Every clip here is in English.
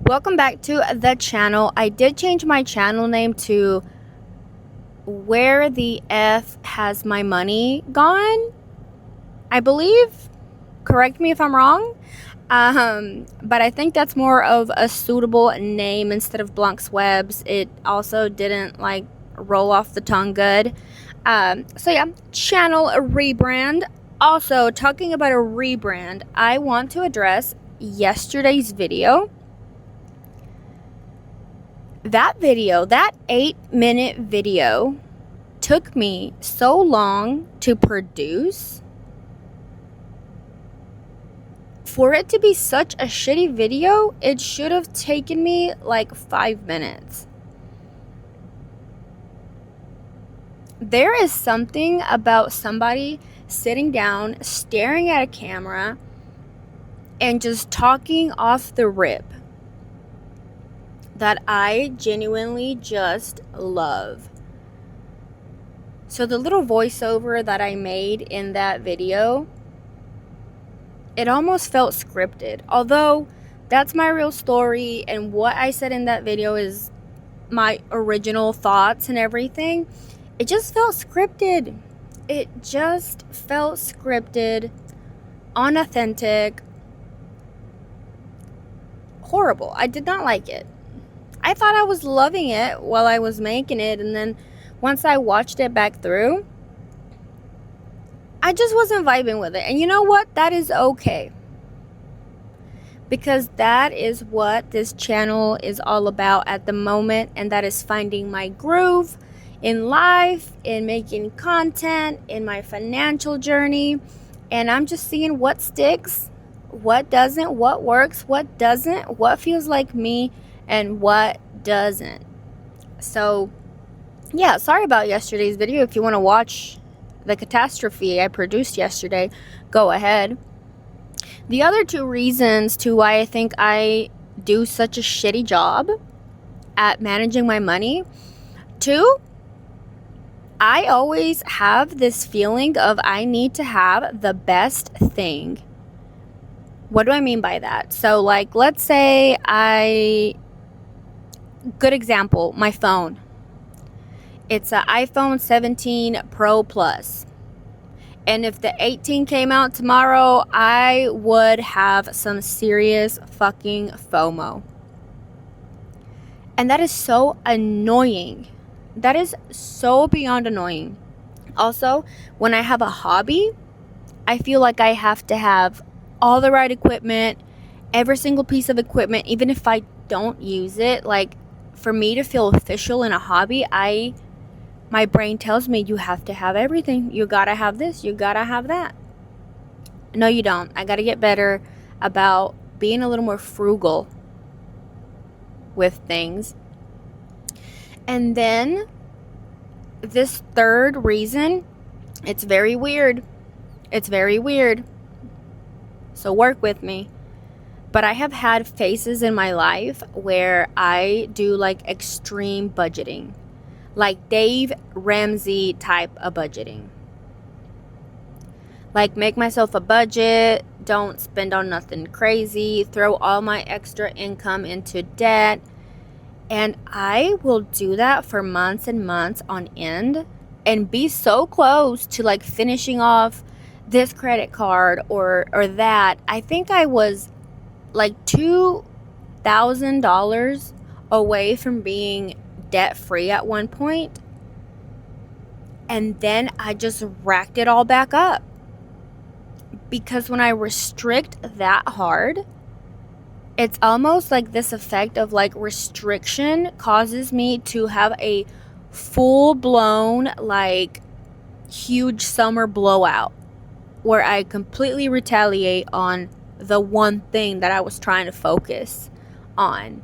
Welcome back to the channel. I did change my channel name to Where the F Has My Money Gone, I believe. Correct me if I'm wrong. But I think that's more of a suitable name instead of Blunk's Webs. It also didn't roll off the tongue good. So yeah, channel rebrand. Also, talking about a rebrand, I want to address yesterday's video. That video, that 8-minute video, took me so long to produce. For it to be such a shitty video, it should have taken me like 5 minutes. There is something about somebody sitting down, staring at a camera, and just talking off the rip that I genuinely just love. So the little voiceover that I made in that video, it almost felt scripted. Although that's my real story and what I said in that video is my original thoughts and everything, it just felt scripted. It just felt scripted, unauthentic, horrible. I did not like it. I thought I was loving it while I was making it, and then once I watched it back through, I just wasn't vibing with it. And you know what? That is okay. Because that is what this channel is all about at the moment, and that is finding my groove in life, in making content, in my financial journey. And I'm just seeing what sticks, what doesn't, what works, what doesn't, what feels like me, and what doesn't. So yeah, sorry about yesterday's video. If you want to watch the catastrophe I produced yesterday, go ahead. The other two reasons to why I think I do such a shitty job at managing my money: two, I always have this feeling of I need to have the best thing. What do I mean by that? So let's say good example, my phone. It's an iPhone 17 Pro Plus. And if the 18 came out tomorrow, I would have some serious fucking FOMO. And that is so annoying. That is so beyond annoying. Also, when I have a hobby, I feel like I have to have all the right equipment, every single piece of equipment, even if I don't use it. For me to feel official in a hobby, my brain tells me you have to have everything. You gotta have this, you gotta have that. No, you don't. I gotta get better about being a little more frugal with things. And then this third reason, it's very weird. It's very weird. So work with me. But I have had phases in my life where I do extreme budgeting. Like Dave Ramsey type of budgeting. Make myself a budget, don't spend on nothing crazy, throw all my extra income into debt. And I will do that for months and months on end and be so close to finishing off this credit card or that. I think I was $2,000 away from being debt free at one point, and then I just racked it all back up. Because when I restrict that hard, it's almost like this effect of restriction causes me to have a full-blown huge summer blowout where I completely retaliate on the one thing that I was trying to focus on.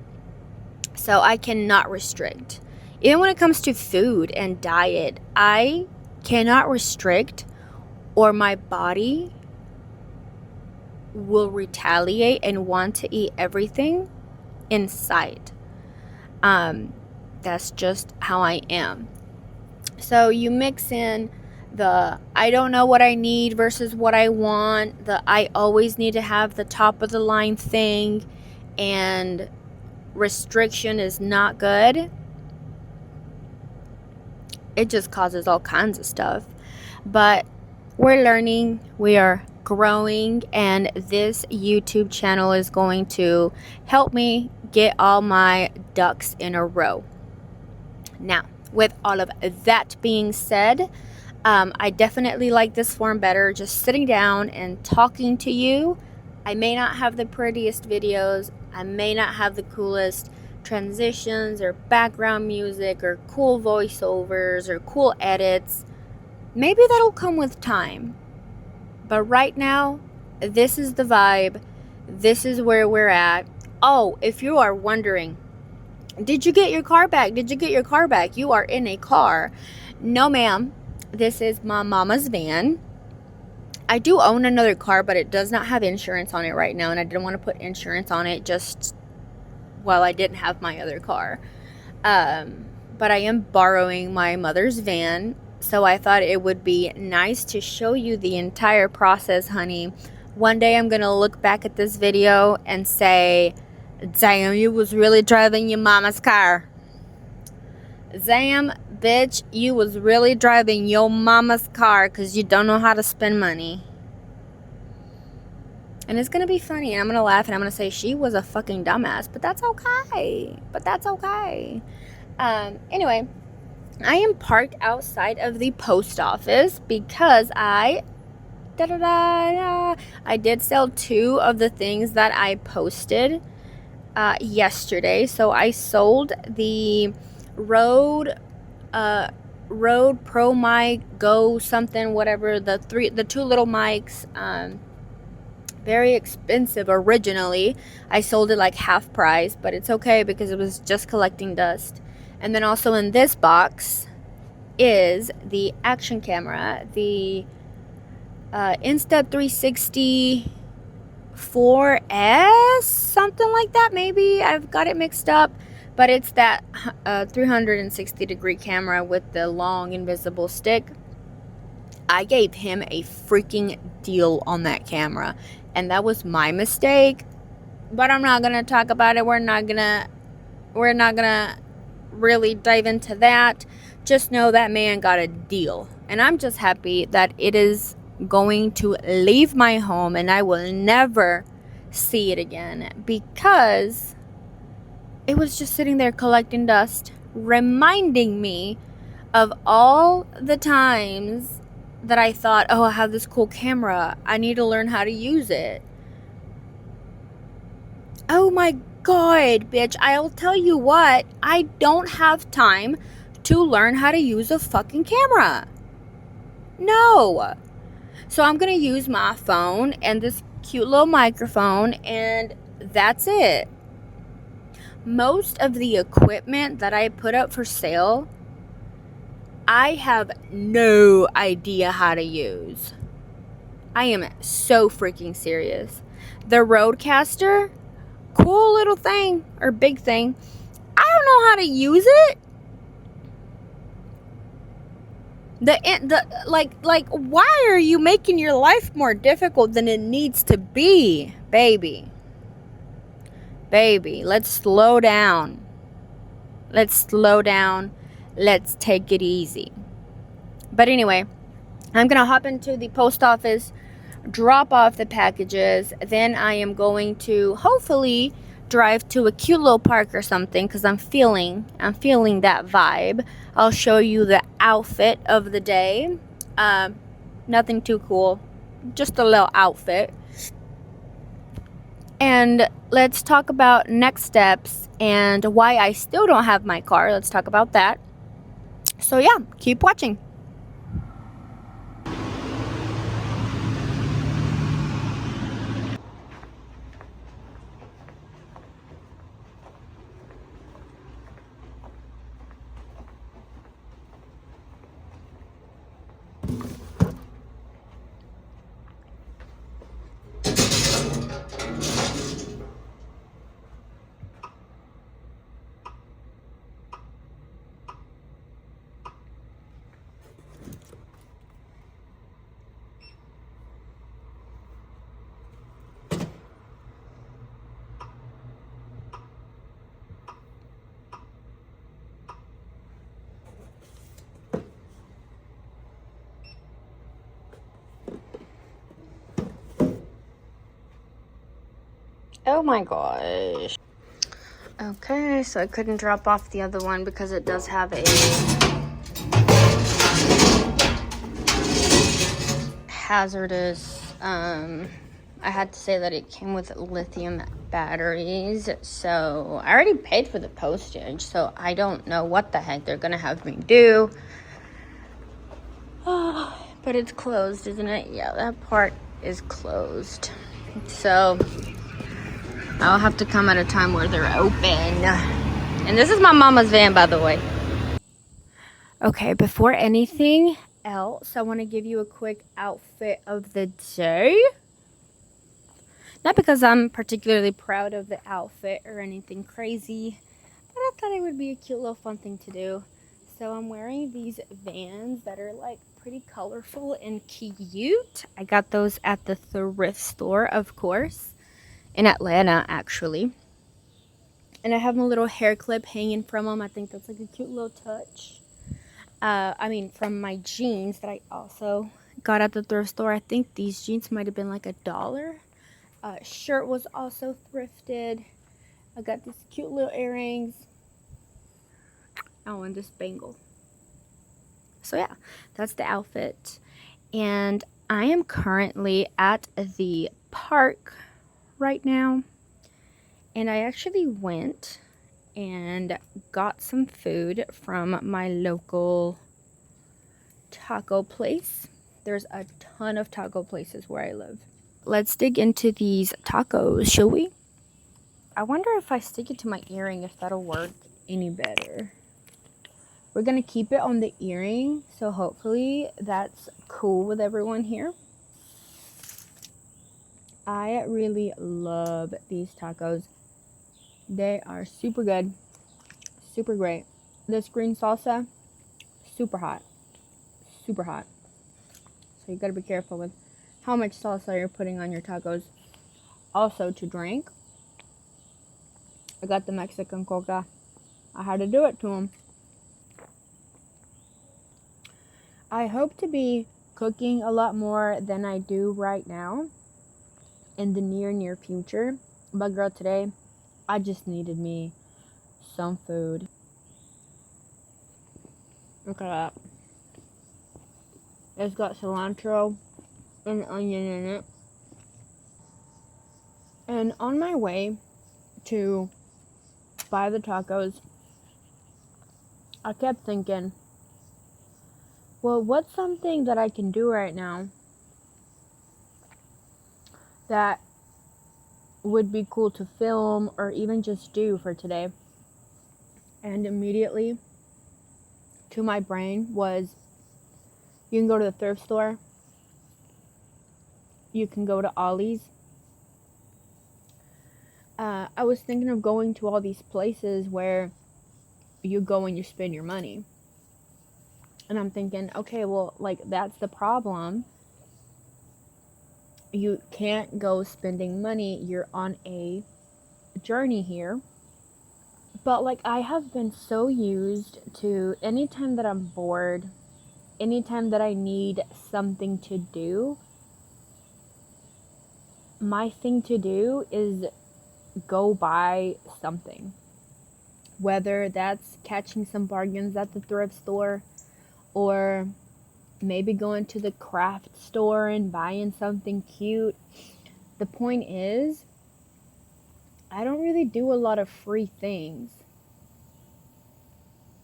So I cannot restrict. Even when it comes to food and diet, I cannot restrict, or my body will retaliate and want to eat everything in sight. That's just how I am. So you mix in the I don't know what I need versus what I want, the I always need to have the top of the line thing, and restriction is not good. It just causes all kinds of stuff. But we're learning, we are growing, and this YouTube channel is going to help me get all my ducks in a row. Now, with all of that being said, I definitely like this form better, just sitting down and talking to you. I may not have the prettiest videos, I may not have the coolest transitions or background music or cool voiceovers or cool edits. Maybe that'll come with time. But right now, this is the vibe. This is where we're at. Oh, if you are wondering, did you get your car back? Did you get your car back? You are in a car. No, ma'am. This is my mama's van. I do own another car, but it does not have insurance on it right now, and I didn't want to put insurance on it just while I didn't have my other car. But I am borrowing my mother's van, so I thought it would be nice to show you the entire process, honey. One day I'm going to look back at this video and say, damn, you was really driving your mama's car. Damn, bitch, you was really driving your mama's car because you don't know how to spend money. And it's going to be funny, and I'm going to laugh, and I'm going to say she was a fucking dumbass, but that's okay. Anyway, I am parked outside of the post office because I did sell 2 of the things that I posted yesterday. So I sold the Rode Pro mic, Go something, whatever, the 2 little mics, very expensive originally. I sold it like half price, but it's okay because it was just collecting dust. And then also in this box is the action camera, the Insta360 4S, something like that, maybe. I've got it mixed up, but it's that 360 degree camera with the long invisible stick. I gave him a freaking deal on that camera, and that was my mistake, but I'm not gonna talk about it. We're not gonna really dive into that. Just know that man got a deal, and I'm just happy that it is going to leave my home and I will never see it again, because it was just sitting there collecting dust, reminding me of all the times that I thought, oh, I have this cool camera, I need to learn how to use it. Oh my god, bitch, I'll tell you what, I don't have time to learn how to use a fucking camera. No. So I'm going to use my phone and this cute little microphone, and that's it. Most of the equipment that I put up for sale, I have no idea how to use. I am so freaking serious. The Rodecaster, cool little thing, or big thing, I don't know how to use it. Why are you making your life more difficult than it needs to be, baby? Baby, let's slow down. Let's take it easy. But anyway, I'm going to hop into the post office, drop off the packages. Then I am going to hopefully drive to a cute little park or something, because I'm feeling that vibe. I'll show you the outfit of the day. Nothing too cool, just a little outfit. And let's talk about next steps and why I still don't have my car. Let's talk about that. So yeah, keep watching. Oh my gosh. Okay, so I couldn't drop off the other one because it does have a hazardous, I had to say that it came with lithium batteries, so I already paid for the postage, so I don't know what the heck they're gonna have me do. Oh, but it's closed, isn't it? Yeah, that part is closed. So I'll have to come at a time where they're open. And this is my mama's van, by the way. Okay, before anything else, I want to give you a quick outfit of the day. Not because I'm particularly proud of the outfit or anything crazy, but I thought it would be a cute little fun thing to do. So I'm wearing these Vans that are like pretty colorful and cute. I got those at the thrift store, of course, in Atlanta actually. And I have my little hair clip hanging from them. I think that's like a cute little touch. From my jeans that I also got at the thrift store. I think these jeans might have been like $1. Shirt was also thrifted. I got these cute little earrings. Oh, and this bangle. So yeah, that's the outfit. And I am currently at the park right now. And I actually went and got some food from my local taco place. There's a ton of taco places where I live. Let's dig into these tacos, shall we? I wonder if I stick it to my earring, if that'll work any better. We're gonna keep it on the earring, so hopefully that's cool with everyone here. I really love these tacos. They are super good, super great. This green salsa, super hot, super hot. So you gotta be careful with how much salsa you're putting on your tacos. Also, to drink, I got the Mexican coca. I had to do it to them. I hope to be cooking a lot more than I do right now in the near future. But girl, today I just needed me some food. Look at that. It's got cilantro and onion in it. And on my way to buy the tacos, I kept thinking, well, what's something that I can do right now that would be cool to film or even just do for today? And immediately to my brain was, you can go to the thrift store, you can go to Ollie's. I was thinking of going to all these places where you go and you spend your money. And I'm thinking, okay, well, like, that's the problem. You can't go spending money. You're on a journey here. But, like, I have been so used to anytime that I'm bored, anytime that I need something to do, my thing to do is go buy something. Whether that's catching some bargains at the thrift store, or maybe going to the craft store and buying something cute. The point is, I don't really do a lot of free things,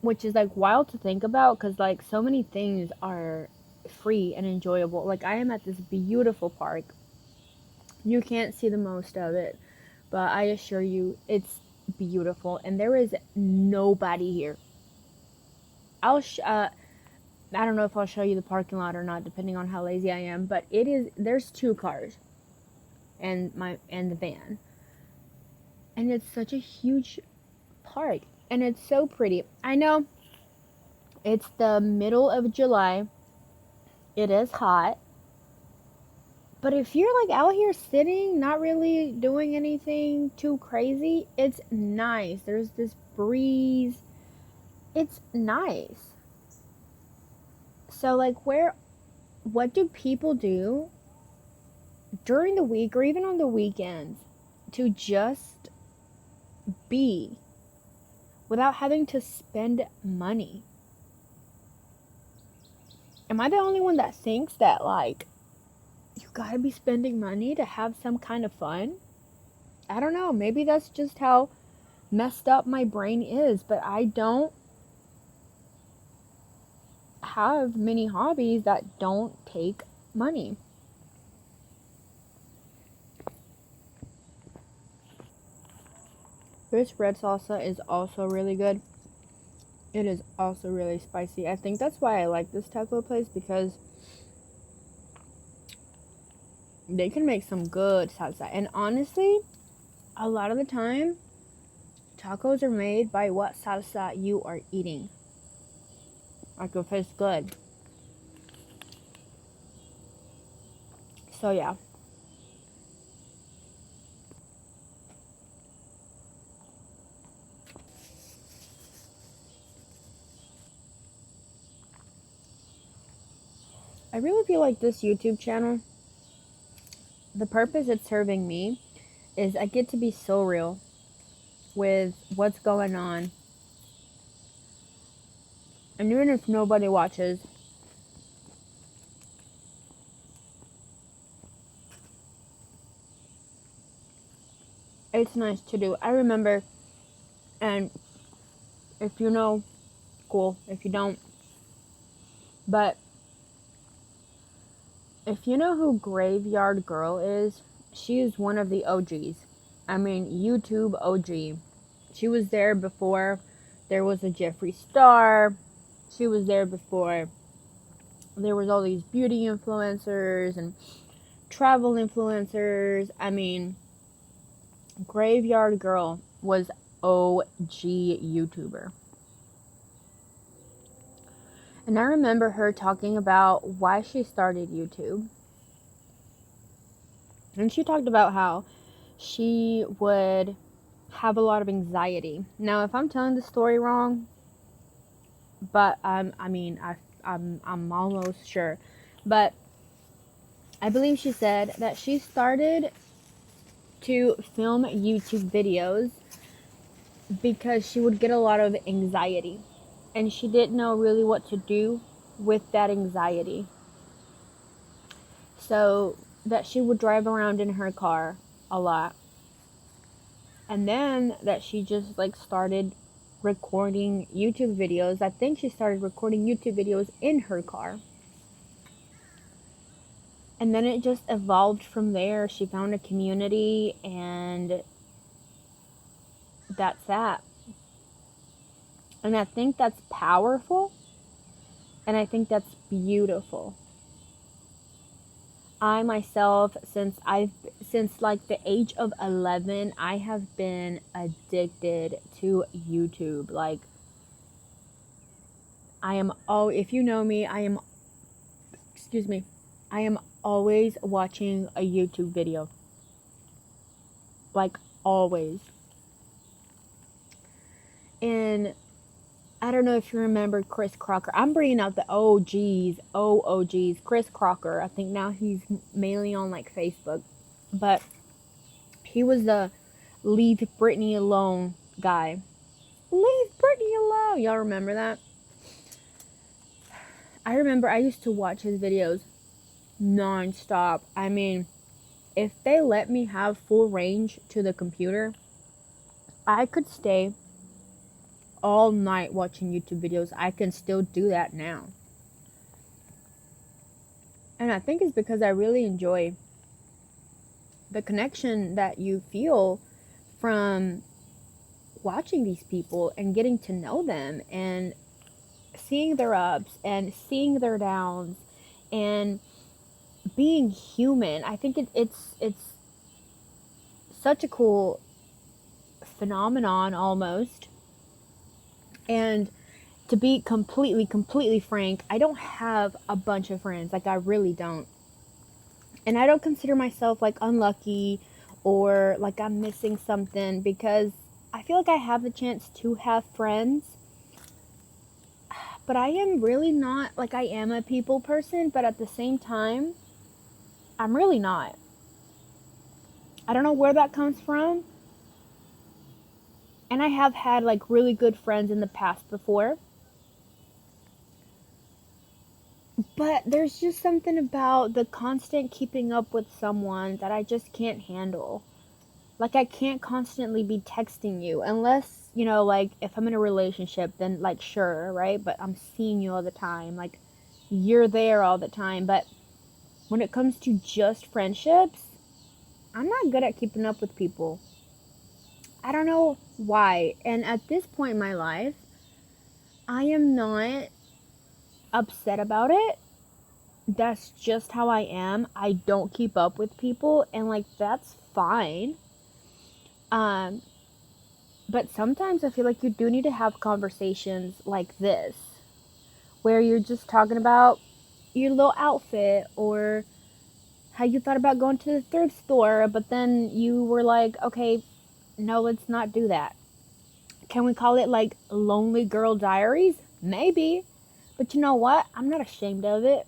which is like wild to think about, because like so many things are free and enjoyable. Like, I am at this beautiful park. You can't see the most of it, but I assure you it's beautiful, and there is nobody here. I don't know if I'll show you the parking lot or not, depending on how lazy I am, but there's 2 cars and the van. And it's such a huge park, and it's so pretty. I know it's the middle of July. It is hot. But if you're like out here sitting, not really doing anything too crazy, it's nice. There's this breeze. It's nice. So like, what do people do during the week or even on the weekends to just be without having to spend money. Am I the only one that thinks that, like, you gotta be spending money to have some kind of fun? I don't know. Maybe that's just how messed up my brain is, but I don't have many hobbies that don't take money. This red salsa is also really good. It is also really spicy. I think that's why I like this taco place, because they can make some good salsa. And honestly, a lot of the time, tacos are made by what salsa you are eating. Like, if it's good. So yeah. I really feel like this YouTube channel, the purpose it's serving me is I get to be so real with what's going on. And even if nobody watches, it's nice to do. I remember, and if you know, cool. If you don't, but if you know who Graveyard Girl is, she is one of the OGs. I mean, YouTube OG. She was there before there was a Jeffree Star. She was there before there was all these beauty influencers and travel influencers. I mean, Graveyard Girl was OG YouTuber. And I remember her talking about why she started YouTube. And she talked about how she would have a lot of anxiety. Now, if I'm telling the story wrong, but I'm almost sure. But I believe she said that she started to film YouTube videos because she would get a lot of anxiety. And she didn't know really what to do with that anxiety. So that she would drive around in her car a lot. And then that she just like started recording YouTube videos. I think she started recording YouTube videos in her car. And then it just evolved from there. She found a community, and that's that. And I think that's powerful. And I think that's beautiful. I myself, since like the age of 11, I have been addicted to YouTube. Like, if you know me, I am always watching a YouTube video. Like, always. And I don't know if you remember Chris Crocker. I'm bringing out the OGs. Chris Crocker. I think now he's mainly on like Facebook. But he was the Leave Britney Alone guy. Leave Britney alone. Y'all remember that? I remember I used to watch his videos non-stop. I mean, if they let me have full range to the computer, I could stay all night watching YouTube videos. I can still do that now. And I think it's because I really enjoy the connection that you feel from watching these people and getting to know them and seeing their ups and seeing their downs and being human. I think it's such a cool phenomenon almost. And to be completely frank, I don't have a bunch of friends. Like, I really don't. And I don't consider myself like unlucky or like I'm missing something, because I feel like I have the chance to have friends. But I am really not, like, I am a people person, but at the same time, I'm really not. I don't know where that comes from. And I have had like really good friends in the past before. But there's just something about the constant keeping up with someone that I just can't handle. Like, I can't constantly be texting you unless, like, if I'm in a relationship, then, like, sure, right? But I'm seeing you all the time. Like, you're there all the time. But when it comes to just friendships, I'm not good at keeping up with people. I don't know why. And at this point in my life, I am not upset about it. That's just how I am. I don't keep up with people, and like that's fine. Um but sometimes I feel like you do need to have conversations like this where you're just talking about your little outfit or how you thought about going to the thrift store, but then you were like, okay, no, let's not do that. Can we call it like Lonely Girl Diaries? Maybe. But you know what? I'm not ashamed of it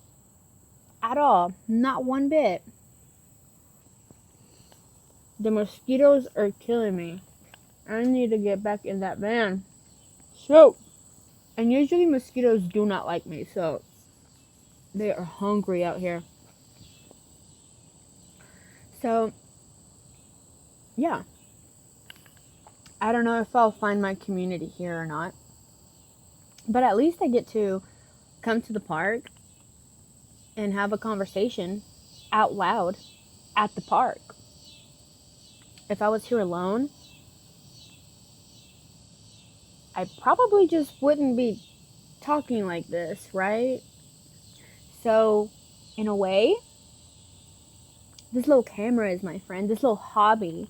at all. Not one bit. The mosquitoes are killing me. I need to get back in that van. So, and usually mosquitoes do not like me, so they are hungry out here. So, yeah. I don't know if I'll find my community here or not. But at least I get to come to the park and have a conversation out loud at the park. If I was here alone, I probably just wouldn't be talking like this, right? So, in a way, this little camera is my friend. This little hobby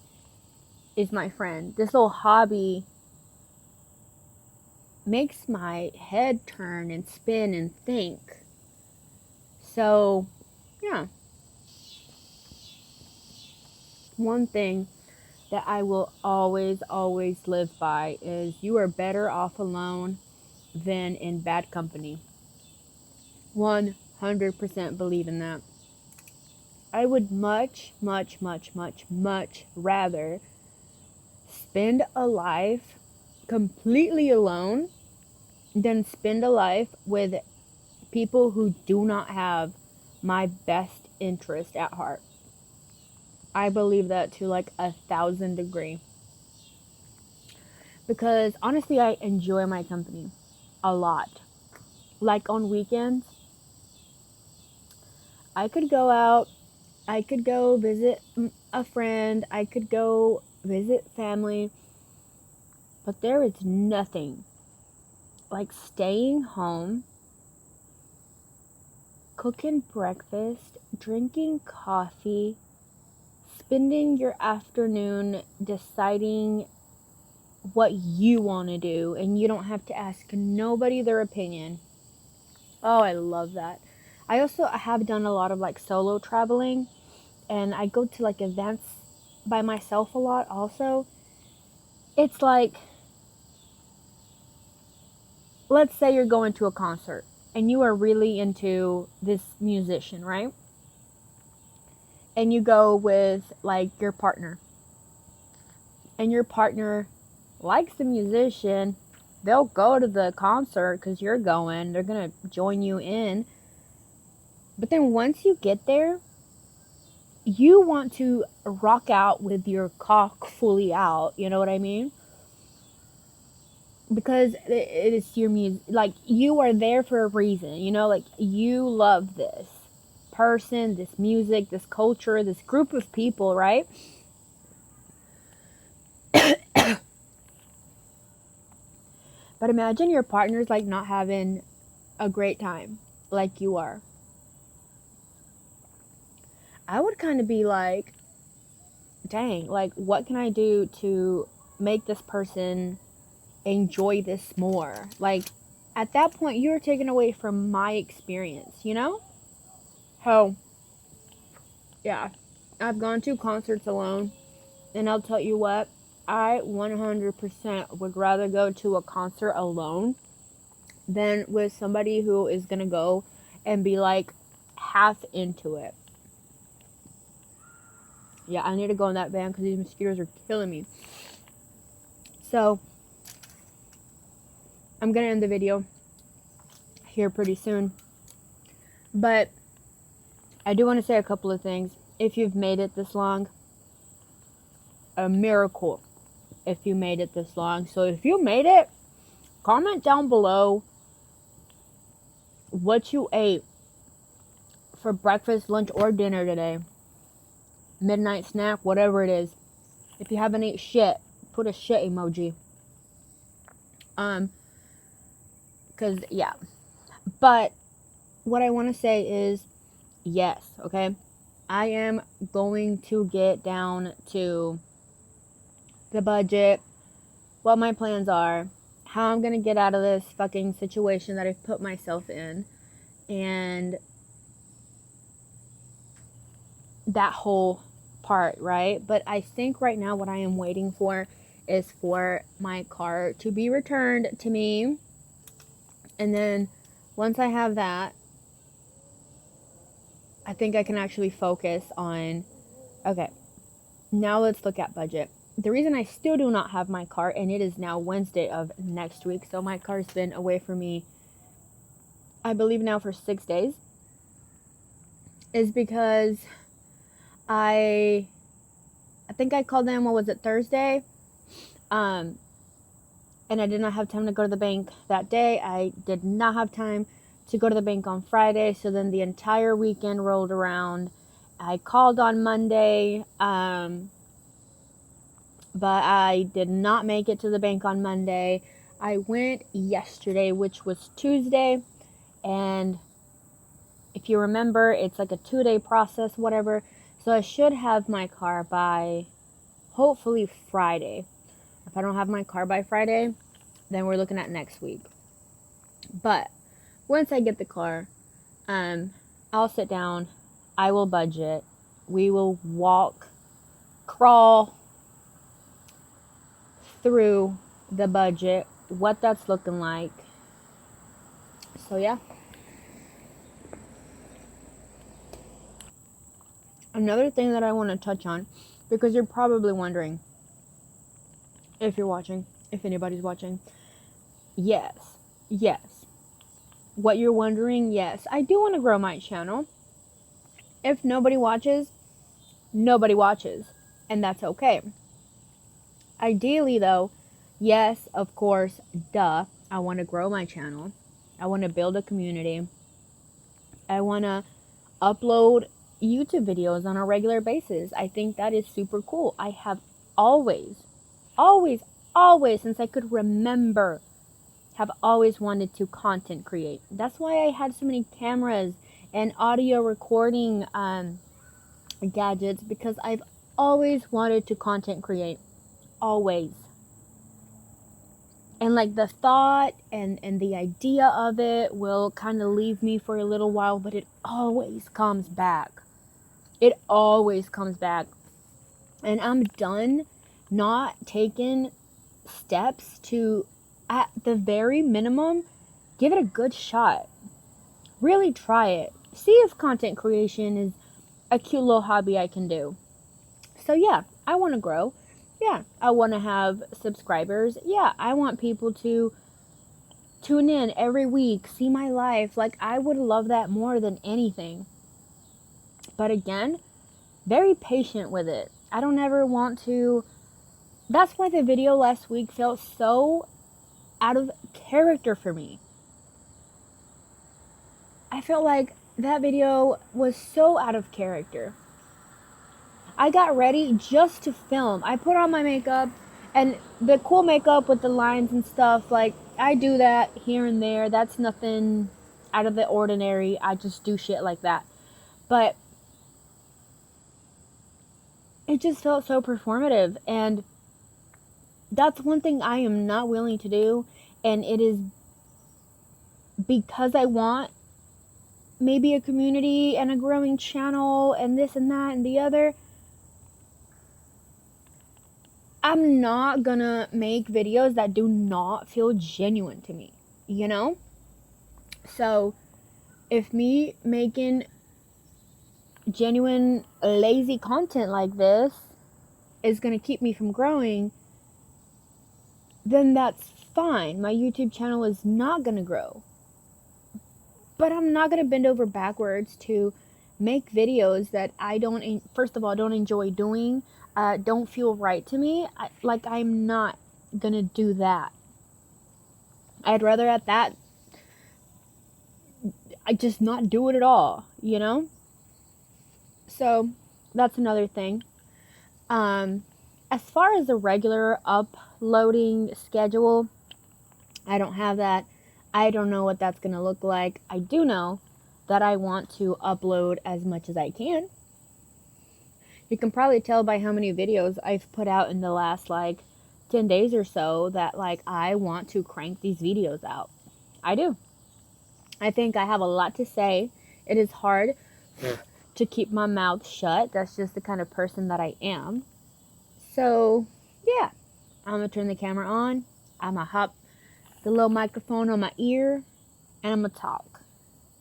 is my friend. This little hobby makes my head turn and spin and think. So, yeah. One thing that I will always, always live by is you are better off alone than in bad company. 100% believe in that. I would much, much, much, much, much rather spend a life completely alone than spend a life with people who do not have my best interest at heart. I believe that to like 1,000 degree. Because honestly, I enjoy my company a lot. Like on weekends, I could go out, I could go visit a friend, I could go visit family, but there is nothing like staying home, cooking breakfast, drinking coffee, spending your afternoon deciding what you want to do and you don't have to ask nobody their opinion. Oh, I love that. I also have done a lot of like solo traveling and I go to like events by myself a lot also. It's like, let's say you're going to a concert and you are really into this musician, right? And you go with like your partner. And your partner likes the musician. They'll go to the concert because you're going. They're going to join you in. But then once you get there, you want to rock out with your cock fully out. You know what I mean? Because it is your music. Like, you are there for a reason. You know, like, you love this person, this music, this culture, this group of people, right? But imagine your partner's like not having a great time like you are. I would kind of be like, dang, like what can I do to make this person enjoy this more? Like at that point you're taking away from my experience, you know? Oh, yeah. I've gone to concerts alone and I'll tell you what, I 100% would rather go to a concert alone than with somebody who is going to go and be like half into it. Yeah, I need to go in that van because these mosquitoes are killing me. So, I'm going to end the video here pretty soon. But I do want to say a couple of things. If you've made it this long, a miracle if you made it this long. So if you made it, comment down below what you ate for breakfast, lunch, or dinner today. Midnight snack, whatever it is. If you haven't ate shit, put a shit emoji. Because, yeah. But what I want to say is, yes, okay? I am going to get down to the budget, what my plans are, how I'm going to get out of this fucking situation that I've put myself in, and that whole part, right? But I think right now what I am waiting for is for my car to be returned to me. And then once I have that, I think I can actually focus on, okay, now let's look at budget. The reason I still do not have my car, and it is now Wednesday of next week, so my car's been away from me, I believe now for 6 days, is because I think I called them, what was it, Thursday? And I did not have time to go to the bank that day. I did not have time to go to the bank on Friday, so then the entire weekend rolled around. I called on Monday, but I did not make it to the bank on Monday. I went yesterday, which was Tuesday, and if you remember, it's like a 2-day process, whatever. So I should have my car by hopefully Friday. If I don't have my car by Friday, then we're looking at next week. But once I get the car, I'll sit down, I will budget, we will walk, crawl through the budget, what that's looking like. So yeah. Another thing that I want to touch on, because you're probably wondering, if you're watching, if anybody's watching, yes, what you're wondering, yes, I do want to grow my channel. If nobody watches, nobody watches, and that's okay. Ideally though, yes, of course, duh, I want to grow my channel. I want to build a community. I want to upload YouTube videos on a regular basis. I think that is super cool. I have always, since I could remember, have always wanted to content create. That's why I had so many cameras and audio recording gadgets, because I've always wanted to content create. Always. And like the thought and the idea of it will kind of leave me for a little while, but it always comes back. It always comes back. And I'm done not taking steps to, at the very minimum, give it a good shot. Really try it. See if content creation is a cute little hobby I can do. So yeah, I want to grow. Yeah, I want to have subscribers. Yeah, I want people to tune in every week, see my life. Like, I would love that more than anything. But again, very patient with it. I don't ever want to. That's why the video last week felt so out of character for me. I felt like that video was so out of character. I got ready just to film. I put on my makeup, and the cool makeup with the lines and stuff, like, I do that here and there. That's nothing out of the ordinary. I just do shit like that. But it just felt so performative, and that's one thing I am not willing to do, and it is because I want maybe a community and a growing channel and this and that and the other. I'm not gonna make videos that do not feel genuine to me, you know? So, if me making genuine lazy content like this is going to keep me from growing, then that's fine. My YouTube channel is not going to grow. But I'm not going to bend over backwards to make videos that I don't, first of all, don't enjoy doing, don't feel right to me. I'm not going to do that. I'd rather at that, I just not do it at all, you know? So that's another thing. As far as the regular uploading schedule, I don't have that. I don't know what that's going to look like. I do know that I want to upload as much as I can. You can probably tell by how many videos I've put out in the last 10 days or so that I want to crank these videos out. I do. I think I have a lot to say. It is hard to keep my mouth shut. That's just the kind of person that I am. So, yeah. I'm going to turn the camera on. I'm going to hop the little microphone on my ear, and I'm going to talk.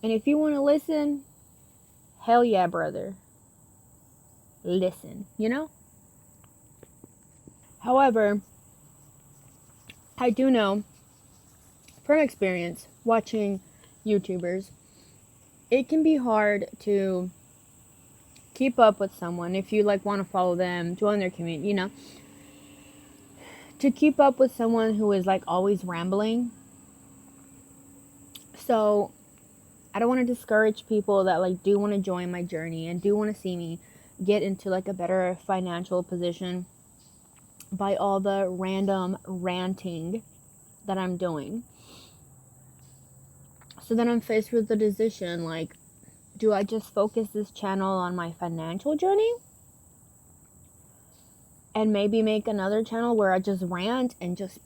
And if you want to listen, hell yeah, brother. Listen, you know? However, I do know from experience watching YouTubers, it can be hard to keep up with someone if you want to follow them, join their community, you know? To keep up with someone who is always rambling. So I don't want to discourage people that do want to join my journey and do want to see me get into a better financial position by all the random ranting that I'm doing. So then I'm faced with the decision, do I just focus this channel on my financial journey and maybe make another channel where I just rant and just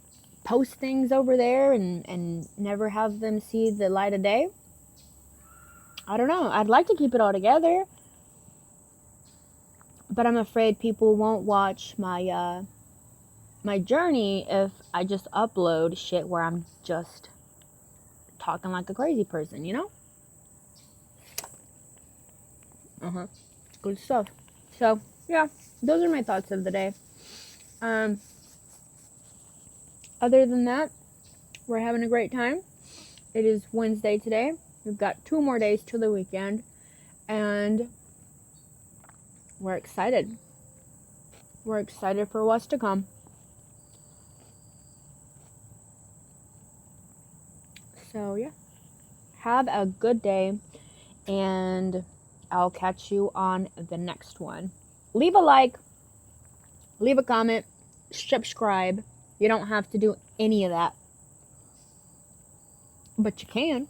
post things over there and never have them see the light of day? I don't know. I'd like to keep it all together, but I'm afraid people won't watch my my journey if I just upload shit where I'm just talking like a crazy person, you know? Good stuff. So, yeah, those are my thoughts of the day. Other than that, we're having a great time. It is Wednesday today. We've got 2 more days till the weekend, and we're excited. We're excited for what's to come. So, yeah. Have a good day, and I'll catch you on the next one. Leave a like, leave a comment, subscribe. You don't have to do any of that, but you can.